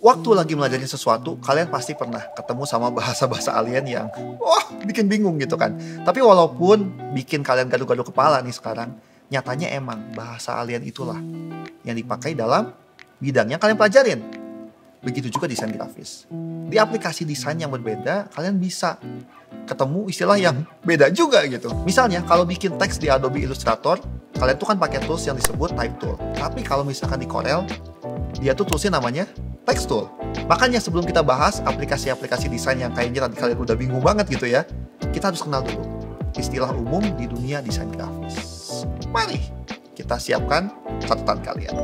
Waktu lagi belajarin sesuatu, kalian pasti pernah ketemu sama bahasa-bahasa alien yang wah bikin bingung gitu kan. Tapi walaupun bikin kalian gaduh-gaduh kepala nih sekarang, nyatanya emang bahasa alien itulah yang dipakai dalam bidang yang kalian pelajarin. Begitu juga desain grafis. Di aplikasi desain yang berbeda, kalian bisa ketemu istilah yang beda juga gitu. Misalnya kalau bikin teks di Adobe Illustrator, kalian tuh kan pakai tools yang disebut Type Tool. Tapi kalau misalkan di Corel, dia tuh toolsnya namanya Text Tool. Makanya sebelum kita bahas aplikasi-aplikasi desain yang kayaknya tadi kalian udah bingung banget gitu ya, kita harus kenal dulu istilah umum di dunia desain grafis. Mari kita siapkan catatan kalian.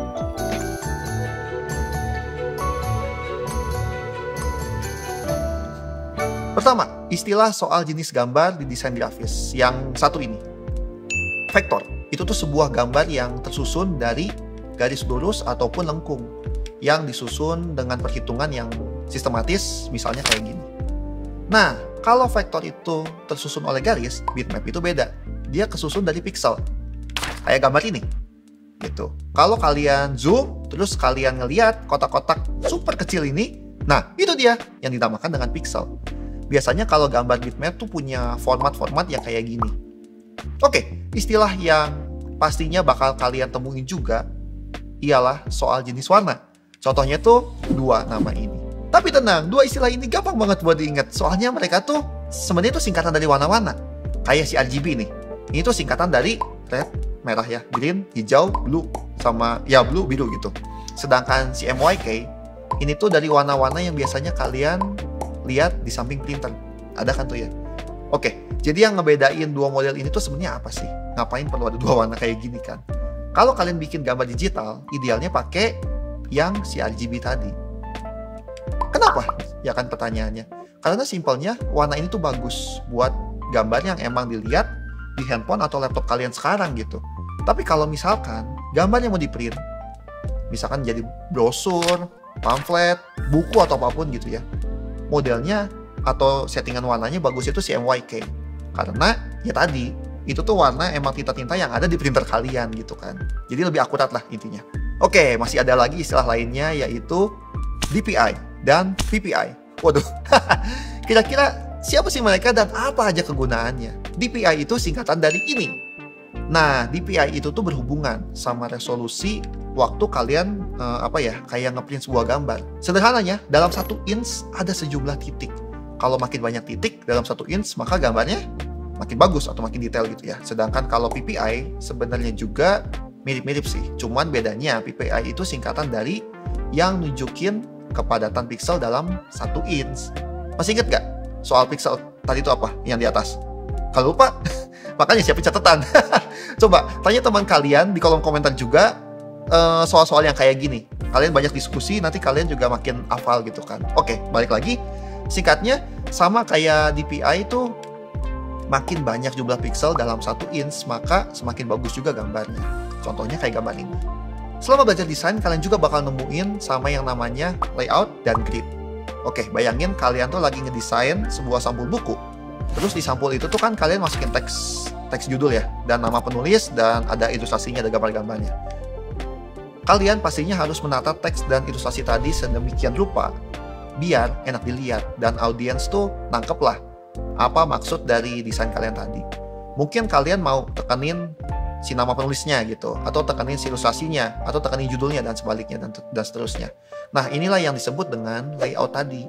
Pertama, istilah soal jenis gambar di desain grafis. Yang satu ini, vektor. Itu tuh sebuah gambar yang tersusun dari garis lurus ataupun lengkung, yang disusun dengan perhitungan yang sistematis, misalnya kayak gini. Nah, kalau vektor itu tersusun oleh garis, bitmap itu beda. Dia kesusun dari pixel. Kayak gambar ini. Gitu. Kalau kalian zoom, terus kalian ngelihat kotak-kotak super kecil ini, nah itu dia yang dinamakan dengan pixel. Biasanya kalau gambar bitmap tuh punya format-format yang kayak gini. Oke, istilah yang pastinya bakal kalian temuin juga ialah soal jenis warna. Contohnya tuh dua nama ini. Tapi tenang, dua istilah ini gampang banget buat diingat. Soalnya mereka tuh sebenarnya tuh singkatan dari warna-warna. Kayak si RGB nih. Ini tuh singkatan dari red, merah ya, green, hijau, blue, sama ya blue, biru gitu. Sedangkan si MYK ini tuh dari warna-warna yang biasanya kalian lihat di samping printer. Ada kan tuh ya? Oke, jadi yang ngebedain dua model ini tuh sebenarnya apa sih? Ngapain perlu ada dua warna kayak gini kan? Kalau kalian bikin gambar digital, idealnya pakai yang si RGB tadi. Kenapa? Ya kan pertanyaannya. Karena simpelnya warna ini tuh bagus buat gambar yang emang dilihat di handphone atau laptop kalian sekarang gitu. Tapi kalau misalkan gambar yang mau di print, misalkan jadi brosur, pamflet, buku atau apapun gitu ya, modelnya atau settingan warnanya bagus itu si MYK. Karena ya tadi, itu tuh warna emang tinta-tinta yang ada di printer kalian gitu kan. Jadi lebih akurat lah intinya. Oke, masih ada lagi istilah lainnya yaitu DPI dan PPI. Waduh, kira-kira siapa sih mereka dan apa aja kegunaannya? DPI itu singkatan dari ini. Nah, DPI itu tuh berhubungan sama resolusi waktu kalian kayak ngeprint sebuah gambar. Sederhananya, dalam 1 inch ada sejumlah titik. Kalau makin banyak titik dalam 1 inch, maka gambarnya makin bagus atau makin detail gitu ya. Sedangkan kalau PPI sebenarnya juga mirip-mirip sih. Cuman bedanya PPI itu singkatan dari yang nunjukin kepadatan pixel dalam 1 inch. Masih inget gak soal pixel tadi itu apa yang di atas? Kalau lupa, makanya siapin catatan. Coba tanya teman kalian di kolom komentar juga soal-soal yang kayak gini. Kalian banyak diskusi, nanti kalian juga makin hafal gitu kan. Oke, balik lagi. Singkatnya, sama kayak DPI itu makin banyak jumlah pixel dalam 1 inch, maka semakin bagus juga gambarnya. Contohnya kayak gambar ini. Selama belajar desain, kalian juga bakal nemuin sama yang namanya layout dan grid. Oke, bayangin kalian tuh lagi ngedesain sebuah sampul buku. Terus di sampul itu tuh kan kalian masukin teks judul ya, dan nama penulis, dan ada ilustrasinya, ada gambar-gambarnya. Kalian pastinya harus menata teks dan ilustrasi tadi sedemikian rupa, biar enak dilihat, dan audiens tuh nangkep lah apa maksud dari desain kalian tadi. Mungkin kalian mau tekenin si nama penulisnya gitu, atau tekenin si ilustrasinya, atau tekenin judulnya, dan sebaliknya, dan seterusnya. Nah, inilah yang disebut dengan layout tadi.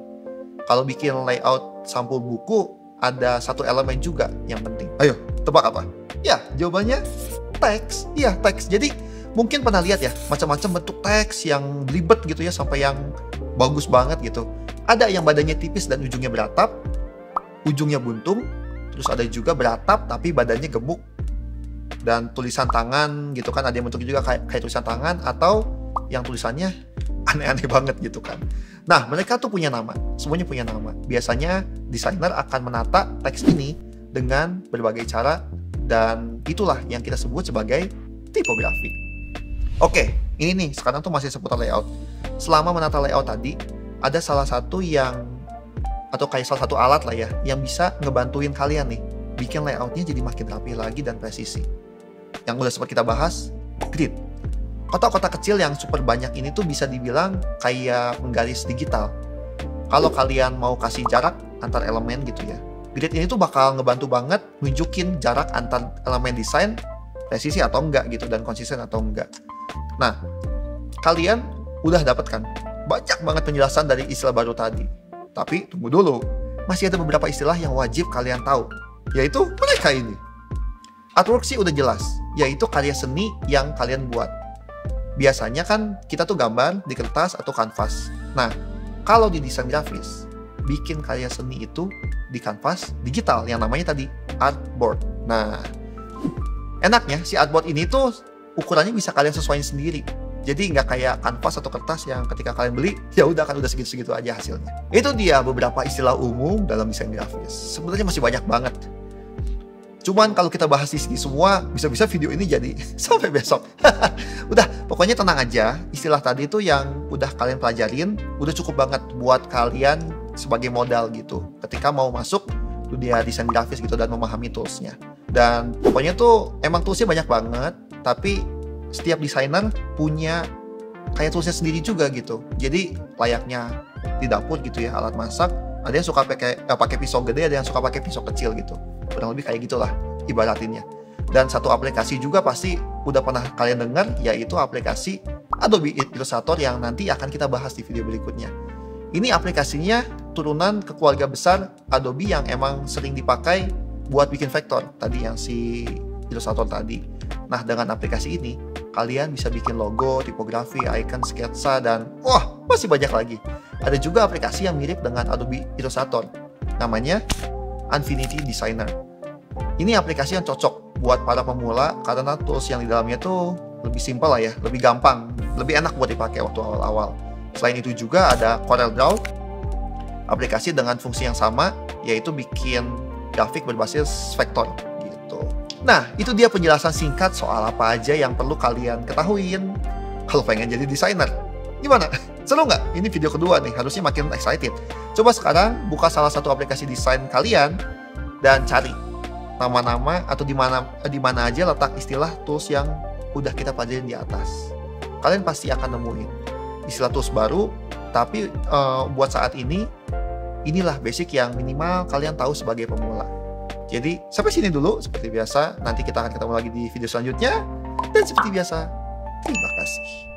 Kalau bikin layout sampul buku, ada satu elemen juga yang penting. Ayo, tebak apa? Ya, jawabannya teks. Iya, teks. Jadi, mungkin pernah lihat ya, macam-macam bentuk teks yang belibet gitu ya, sampai yang bagus banget gitu. Ada yang badannya tipis dan ujungnya beratap, ujungnya buntung, terus ada juga beratap tapi badannya gemuk, dan tulisan tangan gitu kan, ada yang bentuknya juga kayak tulisan tangan, atau yang tulisannya aneh-aneh banget gitu kan. Nah, mereka tuh punya nama, semuanya punya nama. Biasanya desainer akan menata teks ini dengan berbagai cara, dan itulah yang kita sebut sebagai tipografi. Oke, ini nih sekarang tuh masih seputar layout. Selama menata layout tadi, ada salah satu salah satu alat lah ya, yang bisa ngebantuin kalian nih bikin layoutnya jadi makin rapi lagi dan presisi. Yang udah sempat kita bahas, grid. Kotak-kotak kecil yang super banyak ini tuh bisa dibilang kayak penggaris digital. Kalau kalian mau kasih jarak antar elemen gitu ya, grid ini tuh bakal ngebantu banget nunjukin jarak antar elemen desain, presisi atau enggak gitu, dan konsisten atau enggak. Nah, kalian udah dapet kan banyak banget penjelasan dari istilah baru tadi. Tapi tunggu dulu, masih ada beberapa istilah yang wajib kalian tahu, yaitu mereka ini. Artwork sih udah jelas, yaitu karya seni yang kalian buat. Biasanya kan kita tuh gambar di kertas atau kanvas. Nah, kalau di desain grafis, bikin karya seni itu di kanvas digital yang namanya tadi artboard. Nah, enaknya si artboard ini tuh ukurannya bisa kalian sesuaiin sendiri. Jadi nggak kayak kanvas atau kertas yang ketika kalian beli, ya udah kan udah segitu-segitu aja hasilnya. Itu dia beberapa istilah umum dalam desain grafis. Sebenarnya masih banyak banget. Cuman kalau kita bahas di sini semua, bisa-bisa video ini jadi sampai besok. Udah, pokoknya tenang aja. Istilah tadi itu yang udah kalian pelajarin, udah cukup banget buat kalian sebagai modal gitu. Ketika mau masuk dunia desain grafis gitu dan memahami toolsnya. Dan pokoknya tuh emang toolsnya banyak banget, tapi setiap desainer punya kayak toolsnya sendiri juga gitu. Jadi layaknya di dapur gitu ya, alat masak. Ada yang suka pakai pisau gede, ada yang suka pakai pisau kecil gitu. Kurang lebih kayak gitulah ibaratinnya. Dan satu aplikasi juga pasti udah pernah kalian dengar, yaitu aplikasi Adobe Illustrator yang nanti akan kita bahas di video berikutnya. Ini aplikasinya turunan ke keluarga besar Adobe yang emang sering dipakai buat bikin vektor tadi yang si Illustrator tadi. Nah, dengan aplikasi ini kalian bisa bikin logo, tipografi, icon, sketsa, dan wah, masih banyak lagi. Ada juga aplikasi yang mirip dengan Adobe Illustrator, namanya Infinity Designer. Ini aplikasi yang cocok buat para pemula karena tools yang di dalamnya tuh lebih simpel lah ya, lebih gampang, lebih enak buat dipakai waktu awal-awal. Selain itu juga ada CorelDRAW, aplikasi dengan fungsi yang sama, yaitu bikin grafik berbasis vektor gitu. Nah, itu dia penjelasan singkat soal apa aja yang perlu kalian ketahuin kalau pengen jadi desainer. Gimana? Seru nggak? Ini video kedua nih, harusnya makin excited. Coba sekarang buka salah satu aplikasi desain kalian dan cari nama-nama atau di mana aja letak istilah tools yang udah kita pelajarin di atas. Kalian pasti akan nemuin istilah tools baru, tapi buat saat ini, inilah basic yang minimal kalian tahu sebagai pemula. Jadi sampai sini dulu seperti biasa. Nanti kita akan ketemu lagi di video selanjutnya. Dan seperti biasa, terima kasih.